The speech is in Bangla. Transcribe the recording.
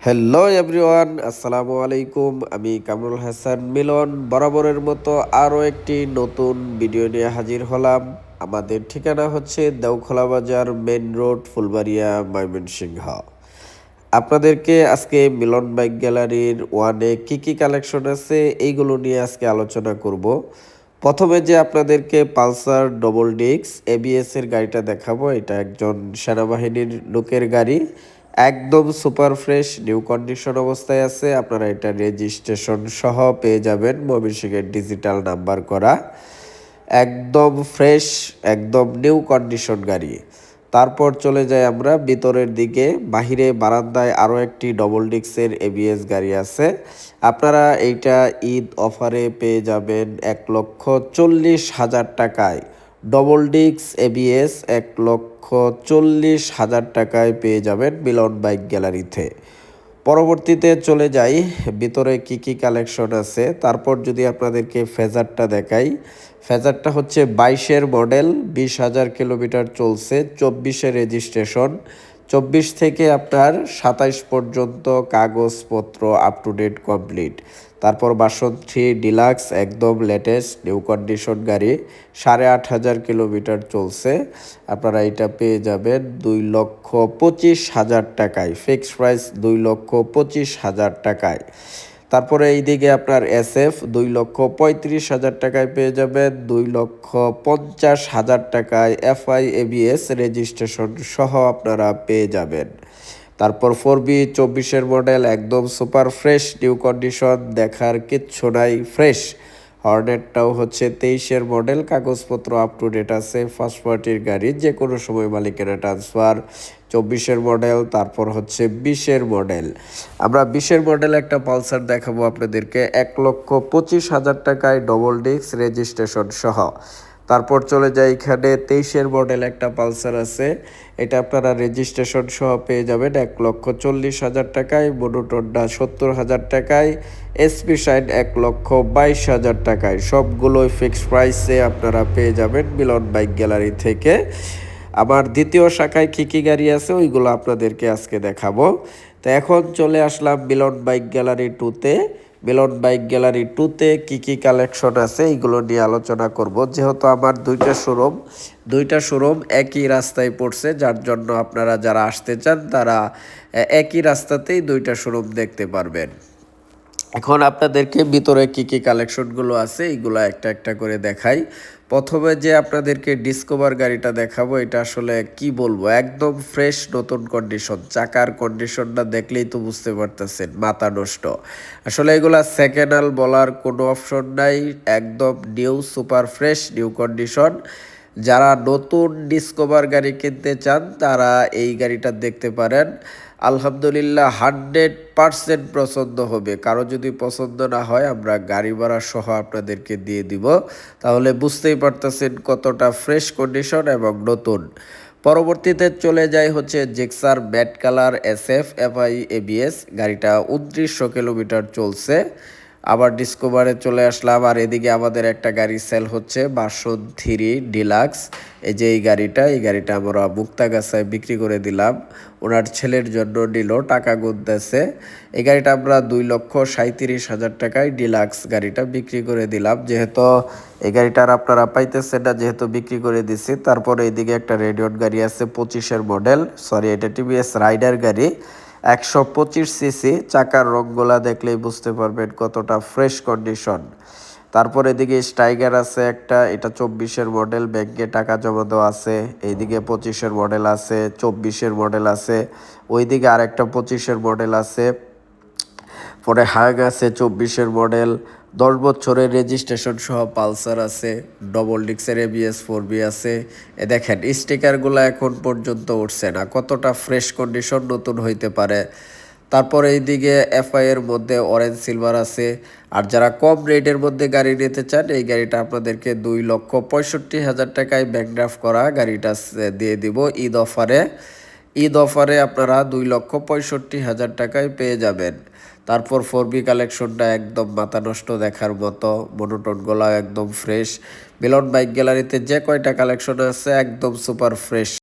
হ্যালো এভরিওয়ান, আসসালামু আলাইকুম। আমি কামরুল হাসান মিলন বরাবরের মতো আরও একটি নতুন ভিডিও নিয়ে হাজির হলাম। আমাদের ঠিকানা হচ্ছে দেওখোলা বাজার, মেন রোড, ফুলবাড়িয়া, ময়মনসিংহ। আপনাদেরকে আজকে মিলন বাইক গ্যালারির ওয়ানে কি কালেকশন আছে এইগুলো নিয়ে আজকে আলোচনা করব। প্রথমে যে আপনাদেরকে পালসার ডবল ডিস্ক এবিএস এর গাড়িটা দেখাবো, এটা একজন সেনাবাহিনীর লোকের গাড়ি। একদম সুপার ফ্রেশ নিউ কন্ডিশন অবস্থায় আছে। আপনারা এটা রেজিস্ট্রেশন সহ পেয়ে যাবেন, ময়মনসিংহের ডিজিটাল নাম্বার করা, একদম ফ্রেশ, একদম নিউ কন্ডিশন গাড়ি। তারপর চলে যাই আমরা ভিতরের দিকে। বাহিরে বারান্দায় আরও একটি ডবল ডিস্কের এবিএস গাড়ি আছে। আপনারা এইটা ঈদ অফারে পেয়ে যাবেন 1,40,000 টাকায়। ডবল ডিস্ক এবিএস 1,40,000 টাকায় পেয়ে যাবেন মিলন বাইক গ্যালারিতে। পরবর্তীতে চলে যাই ভিতরে কি কালেকশন আছে। তারপর যদি আপনাদেরকে ফেজারটা দেখাই, ফেজারটা হচ্ছে 22-এর মডেল, 20,000 কিলোমিটার চলছে, 24-এর রেজিস্ট্রেশন। 24 থেকে আপনার 27 পর্যন্ত কাগজপত্র আপ টু ডেট কমপ্লিট। তারপর বাসন 3 ডিলাক্স, একদম লেটেস্ট নিউ কন্ডিশন গাড়ি, 8,500 কিলোমিটার চলছে। আপনারা এটা পেয়ে যাবেন 2,25,000 টাকায়। ফিক্সড প্রাইস 2,25,000 টাকায়। তারপরে এইদিকে আপনার এসএফ 2,35,000 টাকায় পেয়ে যাবেন, 2,50,000 টাকায় এফআই এবিএস রেজিস্ট্রেশন সহ আপনারা পেয়ে যাবেন। তারপর 4বি 24-এর মডেল, একদম সুপার ফ্রেশ নিউ কন্ডিশন, দেখার কিচ্ছু নাই, ফ্রেশ। হর্নেটটাও হচ্ছে 23-এর মডেল, কাগজপত্র আপ টু ডেট আছে, ফার্স্ট পার্টির গাড়ি, যে কোনো সময় মালিকেরা ট্রান্সফার। 24-এর মডেল। তারপর হচ্ছে 20-এর মডেল। আমরা 20-এর মডেল একটা পালসার দেখাবো আপনাদেরকে 1,25,000 টাকায়, ডবল ডিস্ক রেজিস্ট্রেশন সহ। তারপর চলে যায় এখানে 23-এর মডেল একটা পালসার আছে, এটা আপনারা রেজিস্ট্রেশন সহ পেয়ে যাবেন 1,40,000 টাকায়, মোনোটনটা 70,000 টাকায়, এসপি শাইন 1,22,000 টাকায়। সবগুলোই ফিক্সড প্রাইসে আপনারা পেয়ে যাবেন মিলন বাইক গ্যালারি থেকে। আমার দ্বিতীয় শাখায় কি গাড়ি আছে ওইগুলো আপনাদেরকে আজকে দেখাবো। তো এখন চলে আসলাম মিলন বাইক গ্যালারি 2-তে। মিলন বাইক গ্যালারি 2-তে কি কালেকশন আছে এইগুলো নিয়ে আলোচনা করব। যেহেতু আমার দুইটা শোরুম একই রাস্তায় পড়ছে, যার জন্য আপনারা যারা আসতে চান তারা একই রাস্তাতেই দুইটা শোরুম দেখতে পারবেন। এখন আপনাদেরকে ভিতরে কি কালেকশনগুলো আছে এইগুলো একটা একটা করে দেখাই। প্রথমে যে আপনাদেরকে ডিসকভার গাড়িটা দেখাবো, এটা আসলে কি বলবো, একদম ফ্রেশ নতুন কন্ডিশন। চাকার কন্ডিশনটা দেখলেই তো বুঝতে পারতেছেন, মাথা নষ্ট। আসলে এগুলা সেকেন্ড হ্যান্ড বলার কোনো অপশন নাই, একদম new super fresh new condition. যারা নতুন ডিসকভার গাড়ি কিনতে চান তারা এই গাড়িটা দেখতে পারেন। আলহামদুলিল্লাহ 100% পছন্দ হবে। কারো যদি পছন্দ না হয় আমরা গাড়ি ভাড়া সহ আপনাদেরকে দিয়ে দিব। তাহলে বুঝতেই পারতেছেন কতটা ফ্রেশ কন্ডিশন এবং নতুন। পরবর্তীতে চলে যায় হচ্ছে Gixxer matte colour SF FI ABS, গাড়িটা 2900 কিলোমিটার চলছে। আবার ডিসকভারে চলে আসলাম, আর এদিকে আমাদের একটা গাড়ি সেল হচ্ছে বাসন 3 ডিলাক্স। এই যে এই গাড়িটা আমরা মুক্তাগাছায় বিক্রি করে দিলাম, ওনার ছেলের জন্য নিল, টাকা গুনতেছে। এই গাড়িটা আমরা 2,37,000 টাকায় ডিলাক্স গাড়িটা বিক্রি করে দিলাম। যেহেতু এই গাড়িটার আপনারা পাইতেছেন না, যেহেতু বিক্রি করে দিছি। তারপরে এইদিকে একটা রেডিয়ন গাড়ি আছে 25-এর মডেল, সরি এটা টিভিএস রাইডার গাড়ি, 125 সিসি। চাকার রঙগুলা দেখলেই বুঝতে পারবেন কতটা ফ্রেশ কন্ডিশন। তারপর এদিকে স্টাইগার আছে একটা, এটা 24-এর মডেল, ব্যাংকে টাকা জমা দেওয়া আছে। এইদিকে 25-এর মডেল আছে, 24-এর মডেল আছে, ওইদিকে আরেকটা 25-এর মডেল আছে। পরে হাগ আছে 24-এর মডেল, 10 বছরের রেজিস্ট্রেশন সহ পালসার আছে, ডবল ডিক্সের এবিএস 4বি আছে। এ দেখেন স্টিকারগুলো এখন পর্যন্ত উঠছে না, কতটা ফ্রেশ কন্ডিশন নতুন হইতে পারে। তারপর এইদিকে এফআই এর মধ্যে অরেঞ্জ সিলভার আছে। আর যারা কম রেটের মধ্যে গাড়ি নিতে চান এই গাড়িটা আপনাদেরকে 2,65,000 টাকায় ব্যাকড্রাফট করা গাড়িটা দিয়ে দিব ঈদ অফারে আপনারা 2,65,000 টাকায় পেয়ে যাবেন। তারপর 4বি কালেকশনটা একদম মাথা নষ্ট দেখার মতো, মোনোটনগুলো একদম ফ্রেশ। মিলন বাইক গ্যালারিতে যে কয়টা কালেকশন আছে একদম সুপার ফ্রেশ।